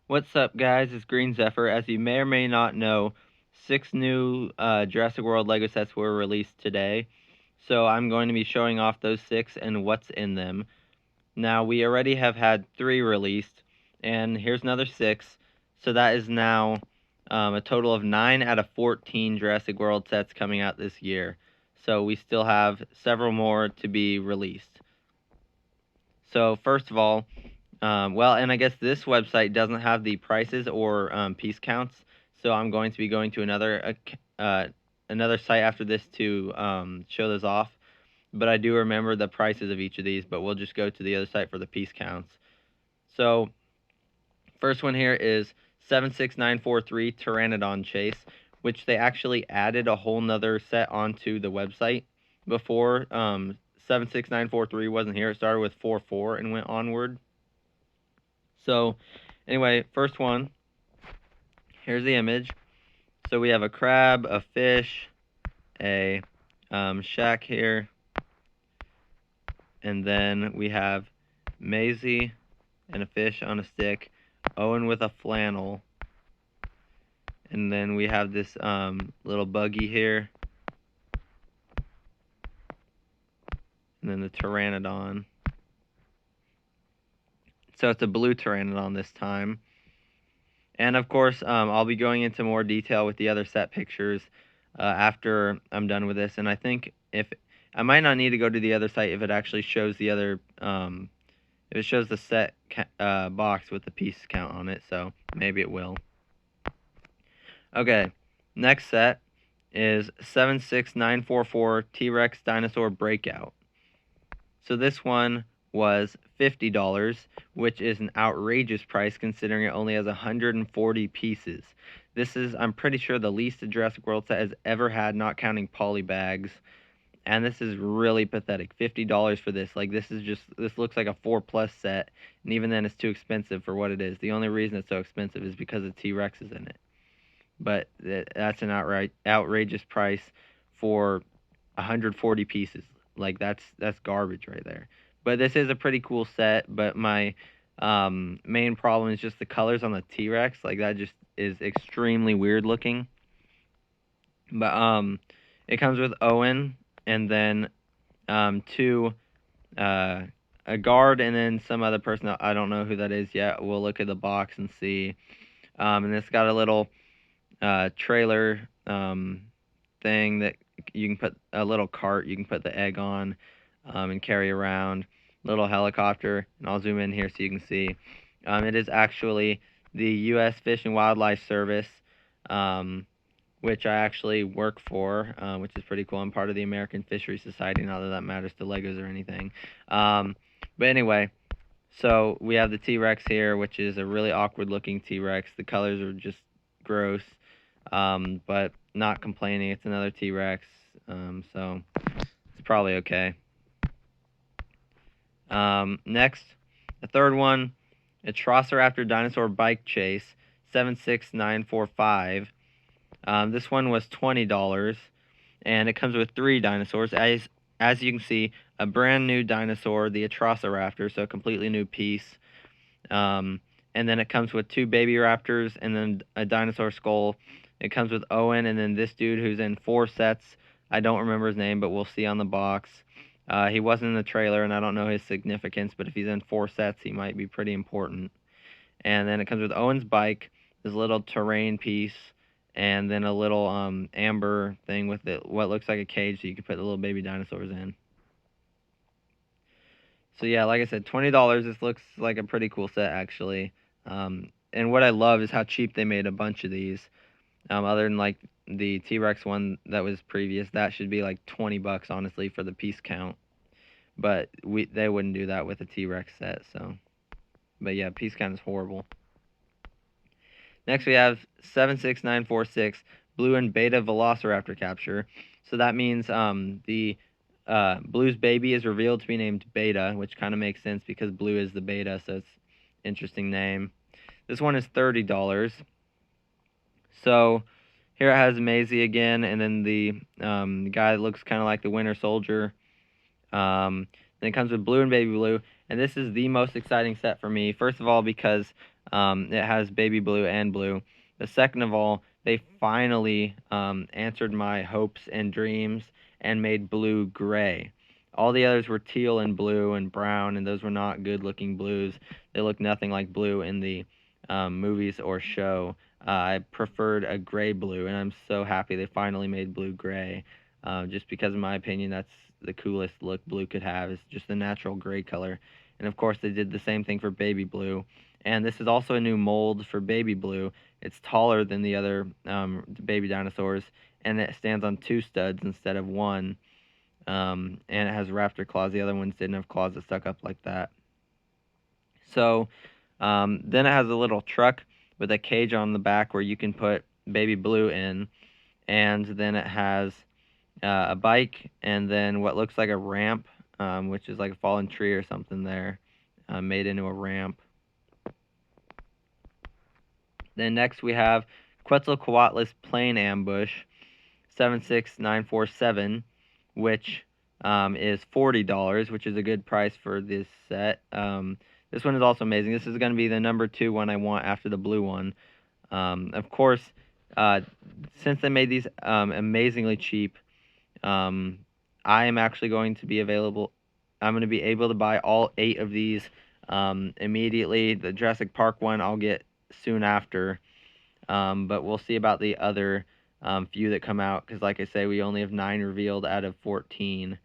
What's up, guys? It's Green Zephyr. As you may or may not know, 6 new Jurassic World LEGO sets were released today. So I'm going to be showing off those 6 and what's in them. Now, we already have had 3 released, and here's another 6. So that is now a total of 9 out of 14 Jurassic World sets coming out this year. So we still have several more to be released. So first of all, and I guess this website doesn't have the prices or piece counts, so I'm going to be going to another site after this to show those off. But I do remember the prices of each of these, but we'll just go to the other site for the piece counts. So, first one here is 76943 Pteranodon Chase, which they actually added a whole nother set onto the website. Before 76943 wasn't here, it started with 44 and went onward. So, anyway, first one, here's the image. So we have a crab, a fish, a shack here, and then we have Maisie and a fish on a stick, Owen with a flannel, and then we have this little buggy here, and then the Pteranodon. So it's a blue Pteranodon this time. And of course, I'll be going into more detail with the other set pictures after I'm done with this. And I think I might not need to go to the other site if it actually shows the other, if it shows the set box with the piece count on it. So maybe it will. Okay, next set is 76944 T-Rex Dinosaur Breakout. So this one was $50, which is an outrageous price considering it only has 140 pieces. This is, I'm pretty sure, the least a Jurassic World set has ever had, not counting poly bags. And this is really pathetic. $50 for this. Like, this looks like a 4+ set, and even then it's too expensive for what it is. The only reason it's so expensive is because of T-Rex is in it. But that's an outrageous price for 140 pieces. Like, that's garbage right there. But this is a pretty cool set, but my main problem is just the colors on the T-Rex. Like, that just is extremely weird looking. But it comes with Owen, and then a guard, and then some other person. I don't know who that is yet. We'll look at the box and see. And it's got a little trailer thing that you can put a little cart you can put the egg on and carry around. Little helicopter, and I'll zoom in here so you can see. It is actually the U.S. Fish and Wildlife Service, which I actually work for, which is pretty cool. I'm part of the American Fisheries Society, not that that matters to Legos or anything. But anyway, so we have the T-Rex here, which is a really awkward looking T-Rex. The colors are just gross, but not complaining. It's another T-Rex, so it's probably okay. Next, the third one, a Velociraptor Dinosaur Bike Chase, 76945. This one was $20, and it comes with 3 dinosaurs. As you can see, a brand new dinosaur, the Velociraptor, so a completely new piece. And then it comes with 2 baby raptors, and then a dinosaur skull. It comes with Owen, and then this dude who's in 4 sets. I don't remember his name, but we'll see on the box. He wasn't in the trailer, and I don't know his significance, but if he's in 4 sets, he might be pretty important. And then it comes with Owen's bike, this little terrain piece, and then a little amber thing with what looks like a cage so you can put the little baby dinosaurs in. So yeah, like I said, $20. This looks like a pretty cool set, actually. And what I love is how cheap they made a bunch of these. Other than like the T-Rex one that was previous, that should be like $20 honestly for the piece count. But they wouldn't do that with a T-Rex set, so. But yeah, piece count is horrible. Next we have 76946 Blue and Beta Velociraptor capture. So that means the Blue's baby is revealed to be named Beta, which kind of makes sense because Blue is the beta, so it's an interesting name. This one is $30. So here it has Maisie again, and then the guy that looks kind of like the Winter Soldier. Then it comes with Blue and Baby Blue, and this is the most exciting set for me. First of all, because It has baby blue and blue. But second of all, they finally answered my hopes and dreams and made blue gray. All the others were teal and blue and brown, and those were not good-looking blues. They looked nothing like blue in the movies or show. I preferred a gray blue, and I'm so happy they finally made blue gray. Just because, in my opinion, that's the coolest look blue could have, is just the natural gray color. And of course, they did the same thing for baby blue. And this is also a new mold for baby blue. It's taller than the other baby dinosaurs, and it stands on 2 studs instead of 1. And it has raptor claws. The other ones didn't have claws that stuck up like that. So then it has a little truck with a cage on the back where you can put baby blue in. And then it has a bike, and then what looks like a ramp, which is like a fallen tree or something there, made into a ramp. Then next we have Quetzalcoatlus Plane Ambush 76947, which is $40, which is a good price for this set. This one is also amazing. This is going to be the number 2 one I want after the blue one. Of course, since they made these amazingly cheap, I am actually going to be available. I'm going to be able to buy all 8 of these immediately. The Jurassic Park one I'll get soon after, but we'll see about the other few that come out, because like I say, we only have 9 revealed out of 14.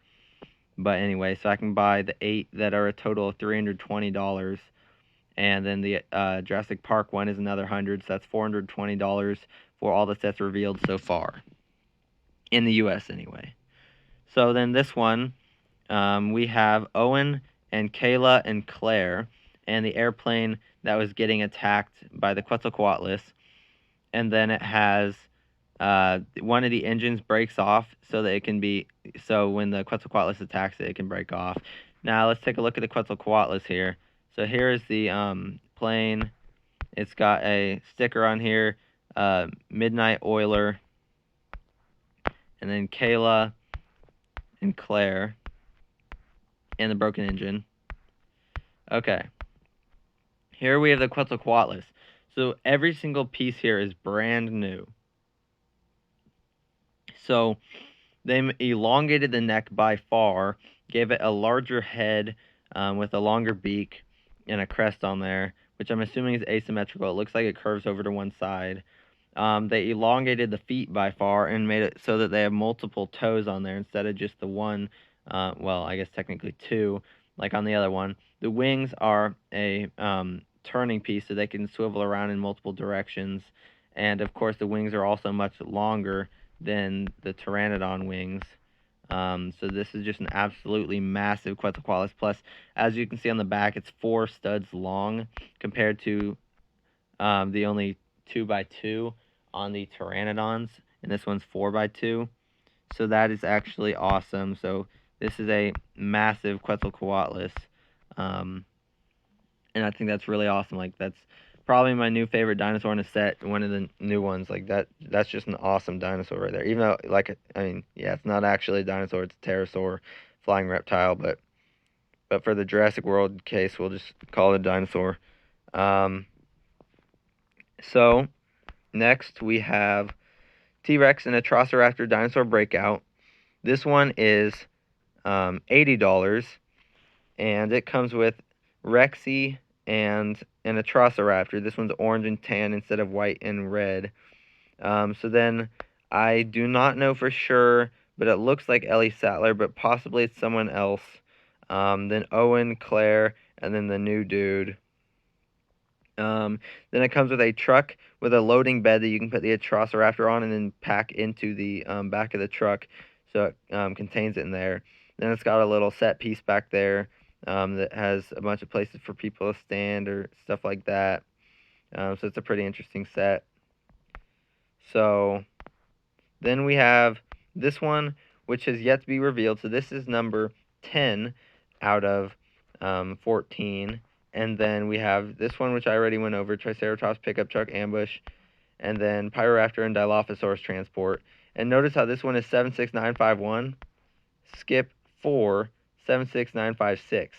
But anyway, so I can buy the 8 that are a total of $320, and then the Jurassic Park one is another 100, so that's $420 for all the sets revealed so far, in the US anyway. So then this one, we have Owen and Kayla and Claire, and the airplane that was getting attacked by the Quetzalcoatlus. And then it has one of the engines breaks off so that it can be, so when the Quetzalcoatlus attacks it, it can break off. Now let's take a look at the Quetzalcoatlus here. So here is the plane. It's got a sticker on here, Midnight Oiler, and then Kayla and Claire, and the broken engine. Okay. Here we have the Quetzalcoatlus. So every single piece here is brand new. So they elongated the neck by far, gave it a larger head with a longer beak and a crest on there, which I'm assuming is asymmetrical. It looks like it curves over to one side. They elongated the feet by far and made it so that they have multiple toes on there instead of just the one, well, I guess technically 2, like on the other one. The wings are a turning piece so they can swivel around in multiple directions. And of course, the wings are also much longer than the pteranodon wings. So this is just an absolutely massive Quetzalcoatlus. Plus, as you can see on the back, it's 4 studs long compared to the only 2x2 on the pteranodons, and this one's 4x2. So that is actually awesome. So this is a massive Quetzalcoatlus, and I think that's really awesome. Like, that's probably my new favorite dinosaur in a set, one of the new ones. Like, that's just an awesome dinosaur right there. Even though, like, I mean, yeah, it's not actually a dinosaur, it's a pterosaur, flying reptile, but for the Jurassic World case, we'll just call it a dinosaur. So next we have T-Rex and Velociraptor Dinosaur Breakout. This one is $80, and it comes with Rexy and an Velociraptor. This one's orange and tan instead of white and red. So then I do not know for sure, but it looks like Ellie Sattler, but possibly it's someone else. Then Owen, Claire, and then the new dude. Then it comes with a truck with a loading bed that you can put the Velociraptor on and then pack into the back of the truck, so it contains it in there. Then it's got a little set piece back there that has a bunch of places for people to stand or stuff like that. So it's a pretty interesting set. So then we have this one, which has yet to be revealed. So this is number 10 out of 14. And then we have this one, which I already went over, Triceratops Pickup Truck Ambush, and then Pyroraptor and Dilophosaurus Transport. And notice how this one is 76951, skip 4, 76956.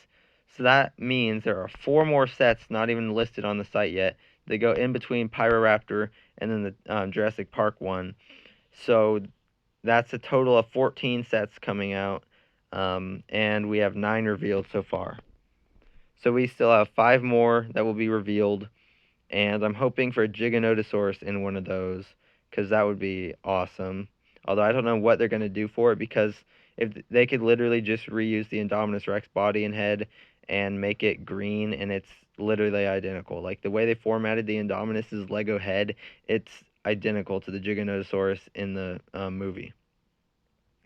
So that means there are 4 more sets not even listed on the site yet. They go in between Pyroraptor and then the Jurassic Park one. So that's a total of 14 sets coming out, and we have 9 revealed so far. So we still have 5 more that will be revealed, and I'm hoping for a Giganotosaurus in one of those, because that would be awesome. Although I don't know what they're going to do for it, because if they could literally just reuse the Indominus Rex body and head and make it green, and it's literally identical. Like, the way they formatted the Indominus's Lego head, it's identical to the Giganotosaurus in the movie.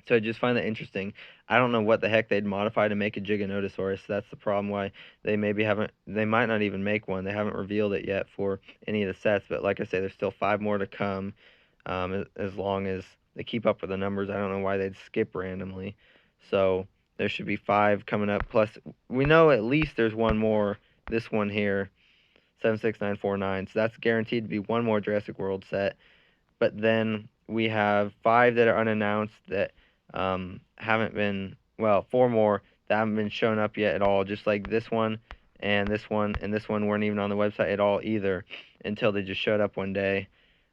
So I just find that interesting. I don't know what the heck they'd modify to make a Giganotosaurus. That's the problem why they might not even make one. They haven't revealed it yet for any of the sets, but like I say, there's still 5 more to come, as long as they keep up with the numbers. I don't know why they'd skip randomly. So there should be 5 coming up, plus we know at least there's one more, this one here, 76949, so that's guaranteed to be one more Jurassic World set. But then we have 5 that are unannounced that haven't been, well, 4 more that haven't been shown up yet at all, just like this one and this one and this one weren't even on the website at all either until they just showed up one day.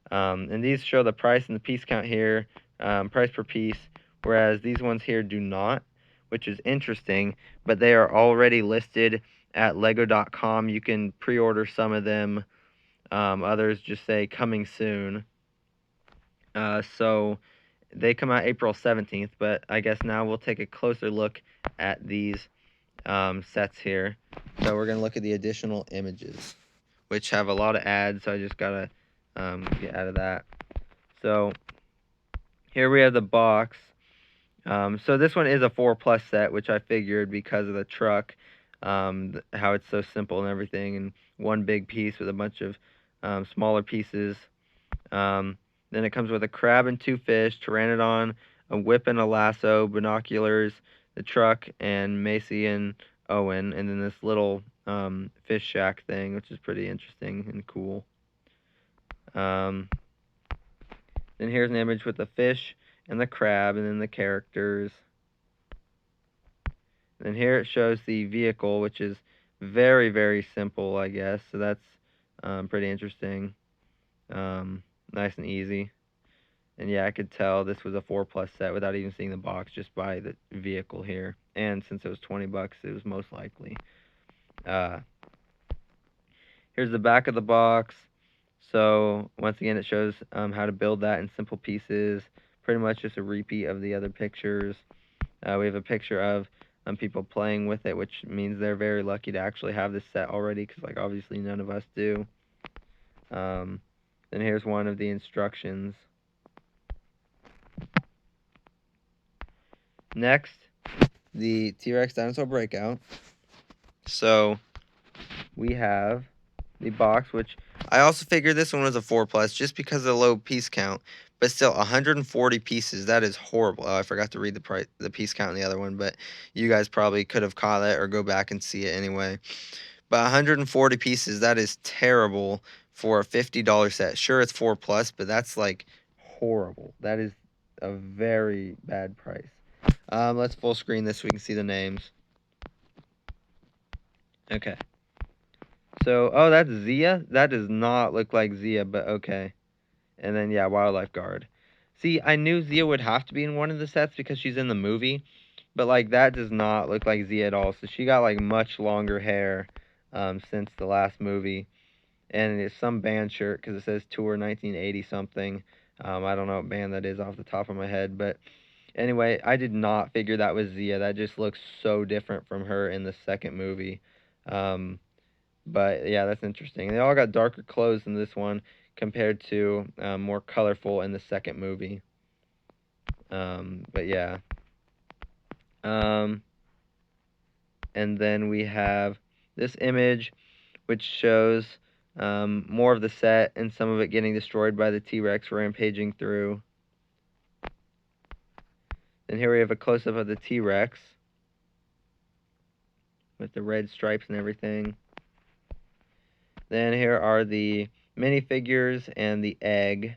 And these show the price and the piece count here, price per piece, whereas these ones here do not, which is interesting, but they are already listed at lego.com. You can pre-order some of them. Others just say coming soon. So they come out April 17th, but I guess now we'll take a closer look at these sets here. So we're going to look at the additional images, which have a lot of ads, so I just got to get out of that. So here we have the box. So this one is a 4+ set, which I figured because of the truck, how it's so simple and everything, and one big piece with a bunch of smaller pieces. Then it comes with a crab and 2 fish, pteranodon, a whip and a lasso, binoculars, the truck, and Macy and Owen, and then this little fish shack thing, which is pretty interesting and cool. Then here's an image with the fish and the crab, and then the characters. And here it shows the vehicle, which is very, very simple, I guess. So that's pretty interesting. Nice and easy. And yeah, I could tell this was a 4+ set without even seeing the box, just by the vehicle here. And since it was $20, it was most likely. Here's the back of the box. So once again, it shows how to build that in simple pieces. Pretty much just a repeat of the other pictures. We have a picture of people playing with it, which means they're very lucky to actually have this set already, because like obviously none of us do. Then here's one of the instructions. Next, the T-Rex Dinosaur Breakout. So we have the box, which I also figured this one was a 4+, just because of the low piece count. But still, 140 pieces. That is horrible. Oh, I forgot to read the piece count in the other one, but you guys probably could have caught it or go back and see it anyway. But 140 pieces, that is terrible for a $50 set. Sure, it's 4+, but that's like horrible. That is a very bad price. Let's full screen this so we can see the names. Okay. So, oh, that's Zia? That does not look like Zia, but okay. And then, yeah, Wildlife Guard. See, I knew Zia would have to be in one of the sets because she's in the movie, but, like, that does not look like Zia at all. So she got, like, much longer hair since the last movie. And it's some band shirt because it says Tour 1980-something. I don't know what band that is off the top of my head, but anyway, I did not figure that was Zia. That just looks so different from her in the second movie. But yeah, that's interesting. They all got darker clothes in this one compared to more colorful in the second movie. But yeah. And then we have this image, which shows more of the set and some of it getting destroyed by the T-Rex rampaging through. Then here we have a close-up of the T-Rex with the red stripes and everything. Then here are the minifigures and the egg.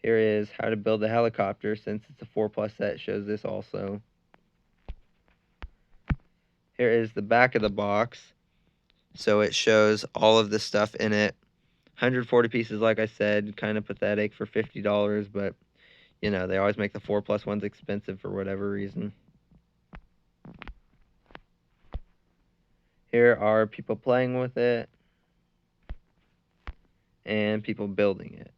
Here is how to build a helicopter. Since it's a 4+ set, it shows this also. Here is the back of the box. So it shows all of the stuff in it. 140 pieces, like I said, kind of pathetic for $50, but you know, they always make the 4+ ones expensive for whatever reason. Here are people playing with it and people building it.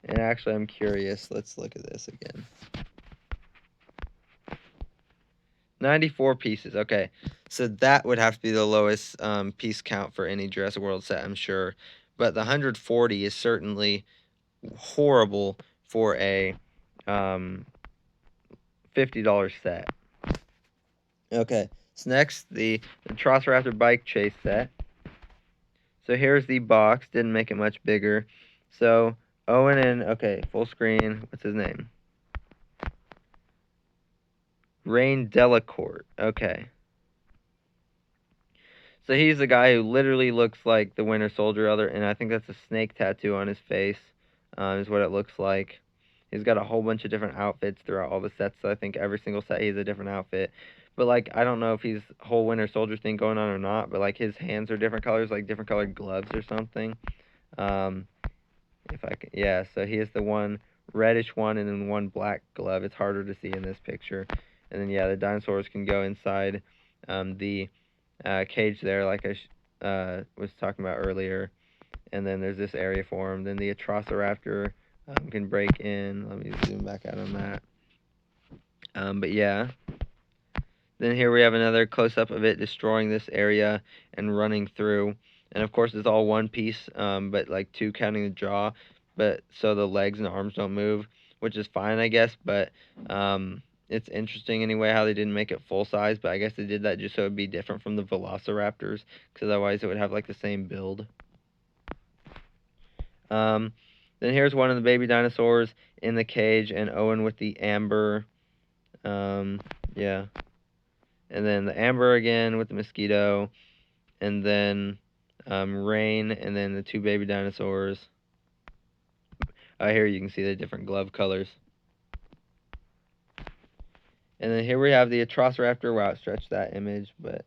And actually, I'm curious. Let's look at this again. 94 pieces. Okay, so that would have to be the lowest piece count for any Jurassic World set, I'm sure. But the 140 is certainly horrible for a $50 set. Okay, so next, the Velociraptor bike chase set. So here's the box. Didn't make it much bigger. So Owen and, okay, full screen. What's his name? Rain Delacourt. Okay. So he's the guy who literally looks like the Winter Soldier, and I think that's a snake tattoo on his face, is what it looks like. He's got a whole bunch of different outfits throughout all the sets, so I think every single set he has a different outfit. But, like, I don't know if he's whole Winter Soldier thing going on or not, but, like, his hands are different colors, like different colored gloves or something. If I can, yeah, so he has the one reddish one and then one black glove. It's harder to see in this picture. And then, yeah, the dinosaurs can go inside the cage there, like I was talking about earlier. And then there's this area for him. Then the Velociraptor can break in. Let me zoom back out on that. But yeah. Then here we have another close-up of it destroying this area and running through. And of course it's all one piece, but like two counting the jaw. But so the legs and the arms don't move, which is fine, I guess. But it's interesting anyway how they didn't make it full size. But I guess they did that just so it'd be different from the Velociraptors, because otherwise it would have like the same build. Then here's one of the baby dinosaurs in the cage, and Owen with the amber. Yeah. And then the amber again with the mosquito, and then rain, and then the two baby dinosaurs. Here you can see the different glove colors. And then here we have the Velociraptor. Wow, it stretched that image, but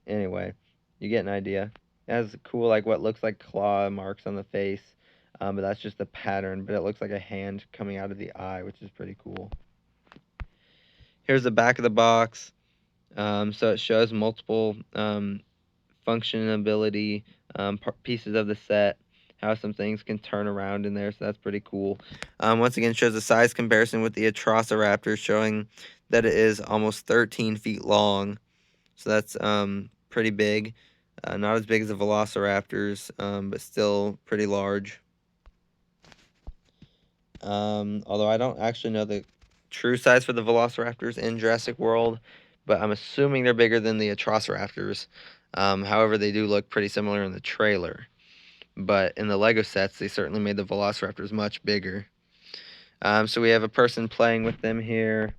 anyway, you get an idea. It has cool, like what looks like claw marks on the face, but that's just the pattern, but it looks like a hand coming out of the eye, which is pretty cool. Here's the back of the box. So it shows multiple functionability pieces of the set, how some things can turn around in there, so that's pretty cool. Once again, shows a size comparison with the Velociraptor, showing that it is almost 13 feet long, so that's pretty big. Not as big as the Velociraptors, but still pretty large. Although I don't actually know the true size for the Velociraptors in Jurassic World, but I'm assuming they're bigger than the Velociraptors. However, they do look pretty similar in the trailer. But in the LEGO sets, they certainly made the Velociraptors much bigger. So we have a person playing with them here.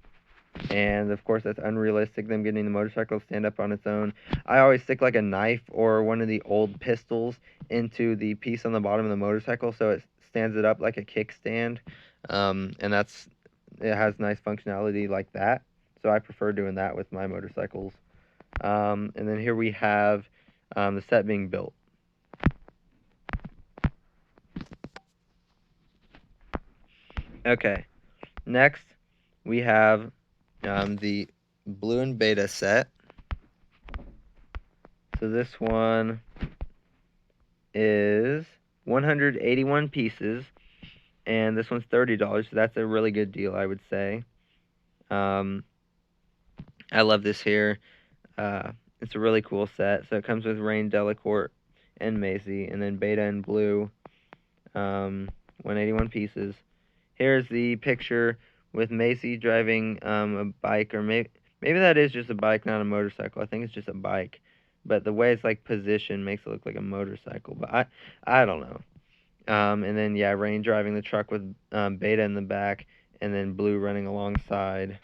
And, of course, that's unrealistic, them getting the motorcycle to stand up on its own. I always stick, like, a knife or one of the old pistols into the piece on the bottom of the motorcycle so it stands it up like a kickstand. And it has nice functionality like that. So I prefer doing that with my motorcycles. And then here we have the set being built. Okay, next we have the blue and beta set. So this one is 181 pieces, and this one's $30, so that's a really good deal, I would say. I love this here. It's a really cool set. So it comes with Rain, Delacourt, and Maisie, and then beta and blue, 181 pieces. Here's the picture with Macy driving a bike, or maybe that is just a bike, not a motorcycle. I think it's just a bike, but the way it's like positioned makes it look like a motorcycle. But I don't know. And then yeah, Rain driving the truck with Beta in the back, and then Blue running alongside.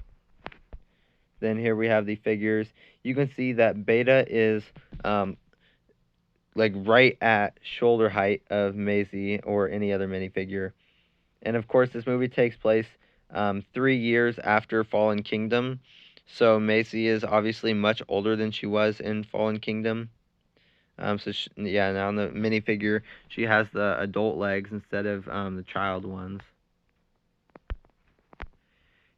Then here we have the figures. You can see that Beta is like right at shoulder height of Maisie or any other minifigure. And of course, this movie takes place 3 years after Fallen Kingdom. So Macy is obviously much older than she was in Fallen Kingdom. Yeah, now in the minifigure, she has the adult legs instead of the child ones.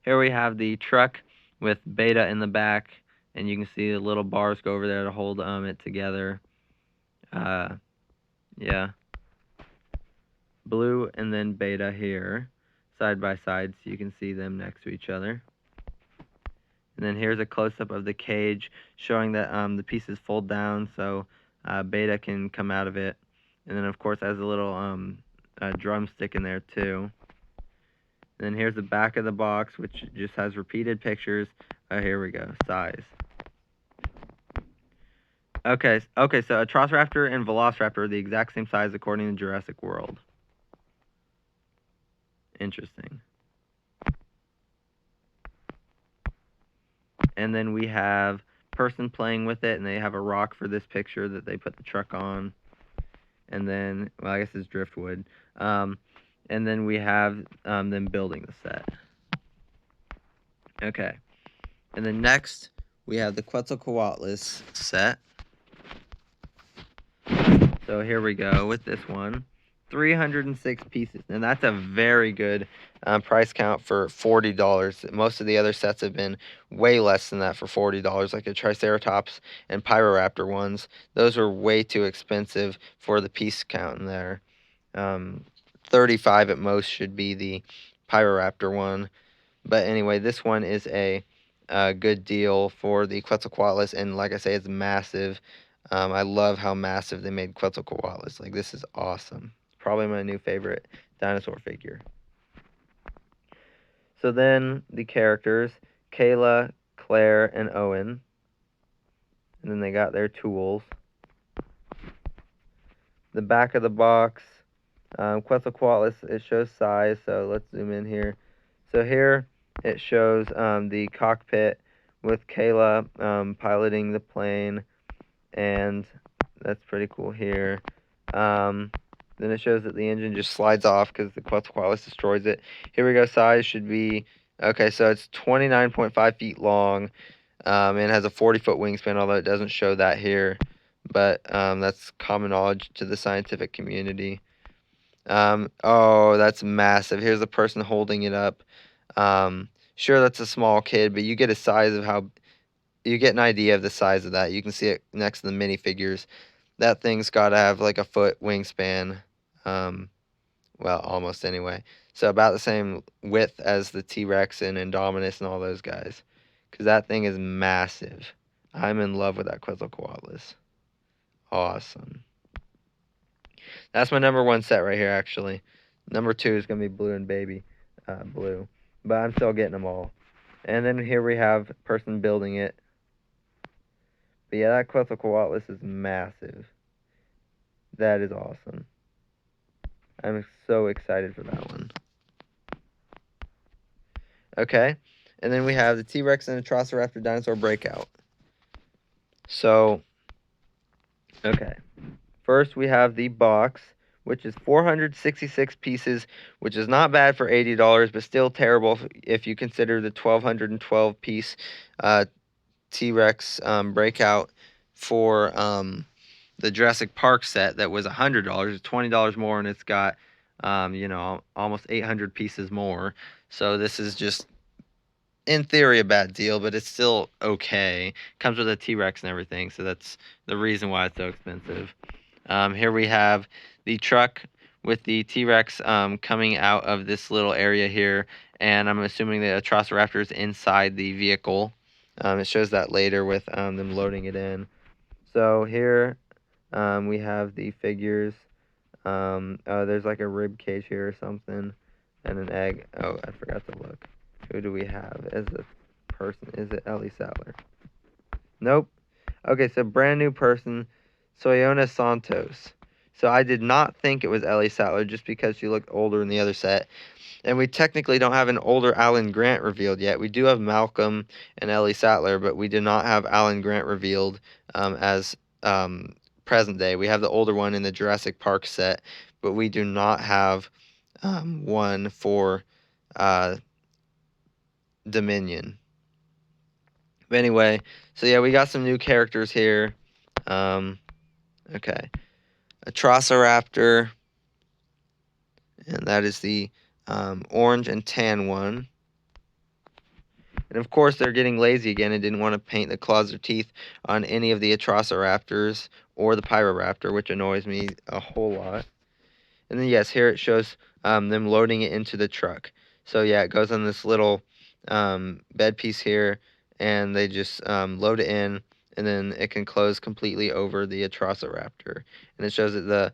Here we have the truck with Beta in the back, and you can see the little bars go over there to hold it together. Yeah. Blue and then Beta here, side by side, so you can see them next to each other. And then here's a close-up of the cage showing that the pieces fold down so Beta can come out of it. And then, of course, has a little drumstick in there, too. And then here's the back of the box, which just has repeated pictures. Here we go, size. Okay, so Atrociraptor and Velociraptor are the exact same size according to Jurassic World. Interesting. And then we have person playing with it, and they have a rock for this picture that they put the truck on. And then, well, I guess it's driftwood. And then we have them building the set. Okay. And then next, we have the Quetzalcoatlus set. So here we go with this one. 306 pieces, and that's a very good price count for $40. Most of the other sets have been way less than that for $40, like the Triceratops and Pyroraptor ones. Those were way too expensive for the piece count in there. 35 at most should be the Pyroraptor one. But anyway, this one is a good deal for the Quetzalcoatlus, and like I say, it's massive. I love how massive they made Quetzalcoatlus. Like, this is awesome. Probably my new favorite dinosaur figure. So then the characters, Kayla, Claire, and Owen. And then they got their tools. The back of the box, Quetzalcoatlus, it shows size, so let's zoom in here. So here it shows the cockpit with Kayla piloting the plane, and that's pretty cool here. Then it shows that the engine just slides off because the Quetzalcoatlus destroys it. Here we go, size should be, okay, so it's 29.5 feet long, and it has a 40-foot wingspan, although it doesn't show that here. But that's common knowledge to the scientific community. Oh, that's massive. Here's the person holding it up. Sure, that's a small kid, but you get a size of how, you get an idea of the size of that. You can see it next to the minifigures. That thing's got to have like a foot wingspan. Well, almost anyway. So about the same width as the T-Rex and Indominus and all those guys. Because that thing is massive. I'm in love with that Quetzalcoatlus. Awesome. That's my number one set right here, actually. Number two is going to be Blue and Baby Blue. But I'm still getting them all. And then here we have a person building it. But yeah, that Quetzalcoatlus is massive. That is awesome. I'm so excited for that one. Okay. And then we have the T-Rex and the Velociraptor Dinosaur Breakout. So, okay. First, we have the box, which is 466 pieces, which is not bad for $80, but still terrible if you consider the 1,212-piece T-Rex Breakout for the Jurassic Park set that was $100. It's $20 more, and it's got, you know, almost 800 pieces more. So this is just, in theory, a bad deal, but it's still okay. Comes with a T-Rex and everything, so that's the reason why it's so expensive. Here we have the truck with the T-Rex coming out of this little area here, and I'm assuming the Atrociraptor is inside the vehicle. It shows that later with them loading it in. So here we have the figures. Oh, there's like a rib cage here or something, and an egg. Oh, I forgot to look. Who do we have as the person? Is it Ellie Sattler? Nope. Okay, so brand new person, Soyona Santos. So I did not think it was Ellie Sattler just because she looked older in the other set. And we technically don't have an older Alan Grant revealed yet. We do have Malcolm and Ellie Sattler, but we do not have Alan Grant revealed as present day. We have the older one in the Jurassic Park set, but we do not have one for Dominion. But anyway, so yeah, we got some new characters here. Okay. Velociraptor, and that is the orange and tan one. And of course, they're getting lazy again and didn't want to paint the claws or teeth on any of the Velociraptors or the Pyroraptor, which annoys me a whole lot. And then, yes, here it shows them loading it into the truck. So, yeah, it goes on this little bed piece here, and they just load it in, and then it can close completely over the Velociraptor. And it shows that the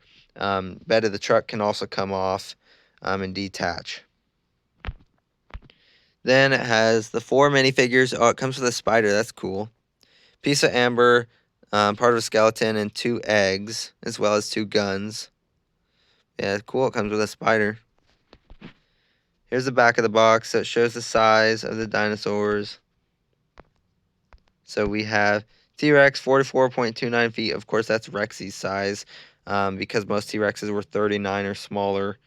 bed of the truck can also come off and detach. Then it has the 4 minifigures. Oh, it comes with a spider. That's cool. Piece of amber, part of a skeleton, and 2 eggs, as well as 2 guns. Yeah, cool. It comes with a spider. Here's the back of the box. So it shows the size of the dinosaurs. So we have T-Rex, 44.29 feet. Of course, that's Rexy's size, because most T-Rexes were 39 or smaller.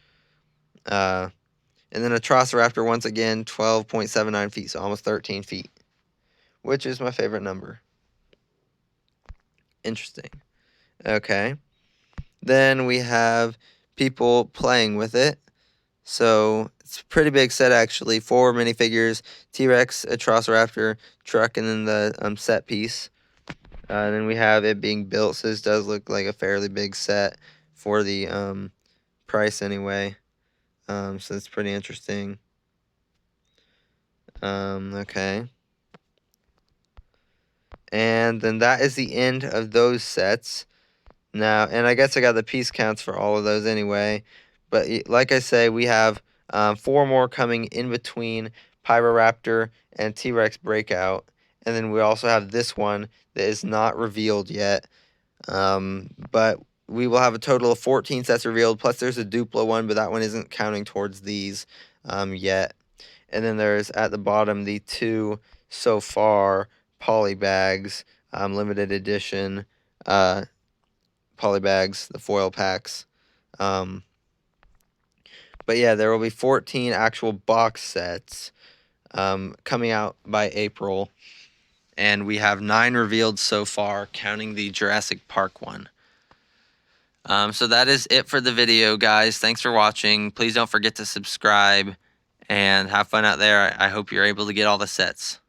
And then a Velociraptor, once again, 12.79 feet, so almost 13 feet, which is my favorite number. Interesting. Okay. Then we have people playing with it. So it's a pretty big set, actually. 4 minifigures, T-Rex, a Velociraptor, truck, and then the set piece. And then we have it being built, so this does look like a fairly big set for the price anyway. So it's pretty interesting. Okay. And then that is the end of those sets. Now, and I guess I got the piece counts for all of those anyway. But like I say, we have 4 more coming in between Pyroraptor and T-Rex Breakout. And then we also have this one that is not revealed yet. But we will have a total of 14 sets revealed. Plus there's a Duplo one, but that one isn't counting towards these yet. And then there's at the bottom the 2 so far polybags, limited edition polybags, the foil packs. But yeah, there will be 14 actual box sets coming out by April. And we have 9 revealed so far, counting the Jurassic Park one. So that is it for the video, guys. Thanks for watching. Please don't forget to subscribe and have fun out there. I hope you're able to get all the sets.